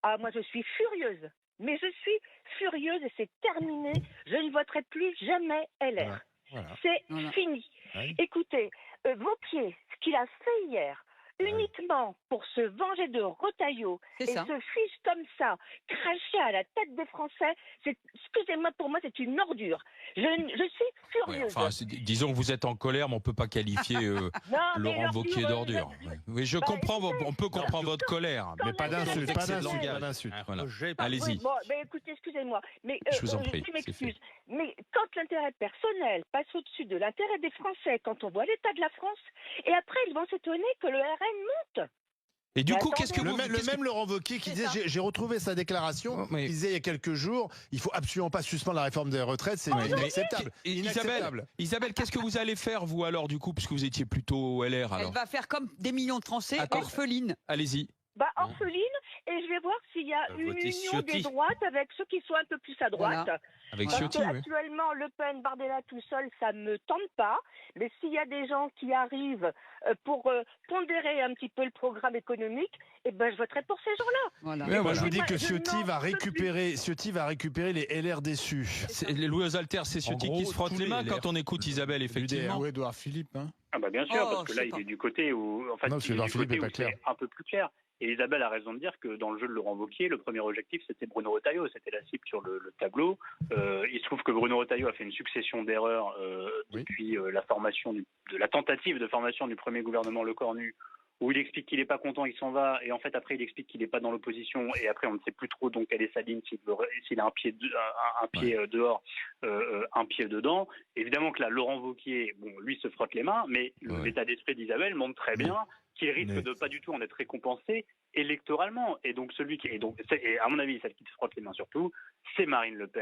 Ah, moi, je suis furieuse. Mais je suis furieuse et c'est terminé. Je ne voterai plus jamais LR. Voilà. C'est Voilà. fini. Ouais. Écoutez, Vauquier, ce qu'il a fait hier, uniquement pour se venger de Retailleau C'est et ça. se fiche comme ça, cracher à la tête des Français, excusez-moi, pour moi, c'est une ordure. Je suis Ouais, furieuse. enfin, disons que vous êtes en colère, mais on peut pas qualifier Non, mais Laurent Wauquiez d'ordure. Oui, je comprends. On peut comprendre votre colère, quand Mais pas l'intérêt d'insulte, pas Excès de personnel- d'insulte, langage. pas d'insulte. Voilà. Ah, Allez-y. oui, bon, ben écoutez, excusez-moi, mais Je vous en prie, je c'est m'excuse. fait. Mais quand l'intérêt personnel passe au-dessus de l'intérêt des Français, quand on voit l'état de la France, et après ils vont s'étonner que le RN monte. Et du Mais coup, attendez. qu'est-ce que vous... Le même Laurent Wauquiez qui C'est disait, ça. j'ai retrouvé sa déclaration, Oh, mais- il disait il y a quelques jours, il faut absolument pas suspendre la réforme des retraites, c'est Mais- inacceptable. Et Inacceptable. Isabelle, qu'est-ce que vous allez faire, vous, alors, du coup, puisque vous étiez plutôt au LR, Elle alors va faire comme des millions de Français, Attends. orpheline. Allez-y. Bah, orpheline, et je vais voir s'il y a une Voter union Ciotti. des droites avec ceux qui sont un peu plus à droite. Voilà. Avec Parce Ciotti, que oui. actuellement, Le Pen, Bardella tout seul, ça me tente pas. Mais s'il y a des gens qui arrivent pour pondérer un petit peu le programme économique, eh ben, je voterai pour ces gens-là. Voilà. Ouais, Moi, je voilà. vous dis que Je Ciotti n'en va peux plus. récupérer les LR déçus. Les Louis aux altères, c'est Ciotti En qui gros, se frotte tous les les mains LR. quand on écoute Isabelle, effectivement. Ou Édouard Philippe, hein. Ah bah bien sûr, Oh, parce que je là, sais il pas. est du côté où, en fait, Non, parce que il est Édouard du Philippe côté est pas où clair. c'est un peu plus clair. Et Isabelle a raison de dire que dans le jeu de Laurent Wauquiez, le premier objectif, c'était Bruno Retailleau, c'était la cible sur le tableau. Il se trouve que Bruno Retailleau a fait une succession d'erreurs Oui. depuis la formation de la tentative de formation du premier gouvernement Lecornu, où il explique qu'il n'est pas content, il s'en va, et en fait après il explique qu'il n'est pas dans l'opposition, et après on ne sait plus trop donc quelle est sa ligne, s'il a un pied, dehors, un pied dedans. Évidemment que là, Laurent Wauquiez, bon, lui se frotte les mains, mais Ouais. l'état d'esprit d'Isabelle montre très bien qu'il risque de pas du tout en être récompensé électoralement. Et donc et à mon avis, celle qui se frotte les mains surtout, c'est Marine Le Pen.